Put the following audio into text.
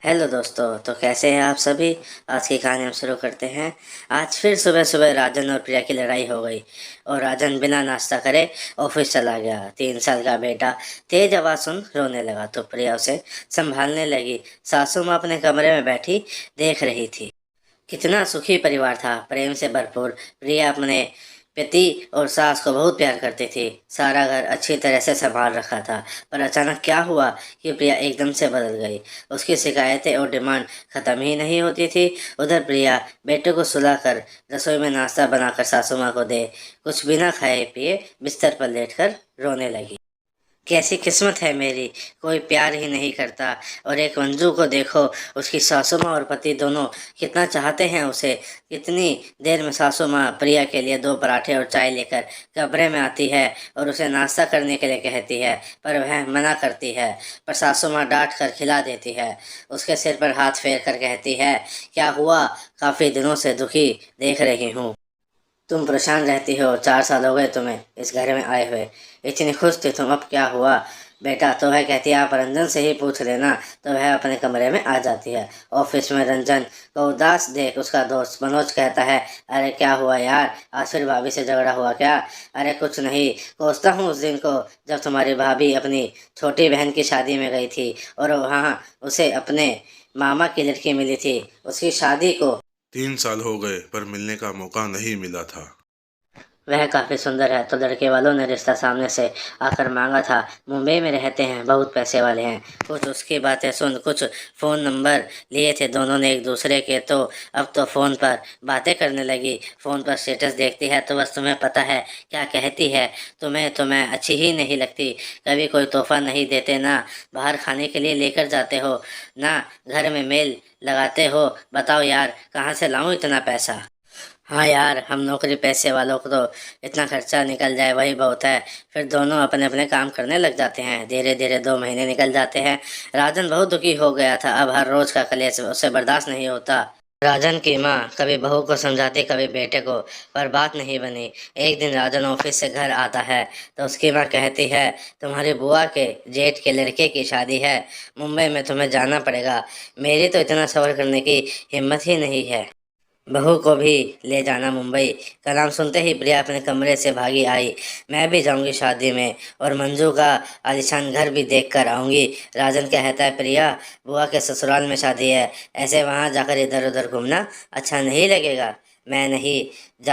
Hello दोस्तों, तो कैसे हैं आप सभी। आज की कहानी हम शुरू करते हैं। आज फिर सुबह सुबह राजन और प्रिया की लड़ाई हो गई और राजन बिना नाश्ता करे ऑफिस चला गया। 3 साल का बेटा तेज आवाज़ सुन रोने लगा तो प्रिया उसे संभालने लगी। सासू माँ अपने कमरे में बैठी देख रही थी। कितना सुखी परिवार था, प्रेम से भरपूर। प्रिया अपने पति और सास को बहुत प्यार करती थी। सारा घर अच्छी तरह से संभाल रखा था। पर अचानक क्या हुआ कि प्रिया एकदम से बदल गई। उसकी शिकायतें और डिमांड खत्म ही नहीं होती थी। उधर प्रिया बेटे को सुलाकर रसोई में नाश्ता बनाकर सासू माँ को दे कुछ बिना खाए पिए बिस्तर पर लेटकर रोने लगी। कैसी किस्मत है मेरी, कोई प्यार ही नहीं करता। और एक मंजू को देखो, उसकी सासू माँ और पति दोनों कितना चाहते हैं उसे। कितनी देर में सासू माँ प्रिया के लिए 2 पराठे और चाय लेकर कमरे में आती है और उसे नाश्ता करने के लिए कहती है, पर वह मना करती है। पर सासू माँ डांट कर खिला देती है। उसके सिर पर हाथ फेर कर कहती है, क्या हुआ, काफ़ी दिनों से दुखी देख रही हूँ। तुम परेशान रहती हो, 4 साल हो गए तुम्हें इस घर में आए हुए। इतनी खुश थी तुम, अब क्या हुआ बेटा। तो वह कहती है, आप रंजन से ही पूछ लेना। तो वह अपने कमरे में आ जाती है। ऑफिस में रंजन को उदास देख उसका दोस्त मनोज कहता है, अरे क्या हुआ यार, आज फिर भाभी से झगड़ा हुआ क्या। अरे कुछ नहीं, कोसता हूँ उस दिन को जब तुम्हारी भाभी अपनी छोटी बहन की शादी में गई थी और वहाँ उसे अपने मामा की लड़की मिली थी। उसकी शादी को 3 साल हो गए पर मिलने का मौका नहीं मिला था। वह काफ़ी सुंदर है तो लड़के वालों ने रिश्ता सामने से आकर मांगा था। मुंबई में रहते हैं, बहुत पैसे वाले हैं। कुछ उसकी बातें सुन कुछ फ़ोन नंबर लिए थे दोनों ने एक दूसरे के, तो अब तो फ़ोन पर बातें करने लगी। फ़ोन पर स्टेटस देखती है तो बस तुम्हें पता है क्या कहती है, तुम्हें तो मैं अच्छी ही नहीं लगती। कभी कोई तोहफा नहीं देते, ना बाहर खाने के लिए लेकर जाते हो, ना घर में मेल लगाते हो। बताओ यार, कहाँ से लाऊं इतना पैसा। हाँ यार, हम नौकरी पैसे वालों को तो इतना खर्चा निकल जाए वही बहुत है। फिर दोनों अपने अपने काम करने लग जाते हैं। धीरे धीरे 2 महीने निकल जाते हैं। राजन बहुत दुखी हो गया था। अब हर रोज का कलेश उसे बर्दाश्त नहीं होता। राजन की माँ कभी बहू को समझाती कभी बेटे को, पर बात नहीं बनी। एक दिन राजन ऑफिस से घर आता है तो उसकी माँ कहती है, तुम्हारी बुआ के जेठ के लड़के की शादी है, मुंबई में तुम्हें जाना पड़ेगा। मेरी तो इतना सफ़र करने की हिम्मत ही नहीं है, बहू को भी ले जाना मुंबई। का नाम सुनते ही प्रिया अपने कमरे से भागी आई। मैं भी जाऊंगी शादी में और मंजू का आलीशान घर भी देख कर आऊंगी। राजन कहता है, प्रिया बुआ के ससुराल में शादी है, ऐसे वहां जाकर इधर उधर घूमना अच्छा नहीं लगेगा। मैं नहीं जा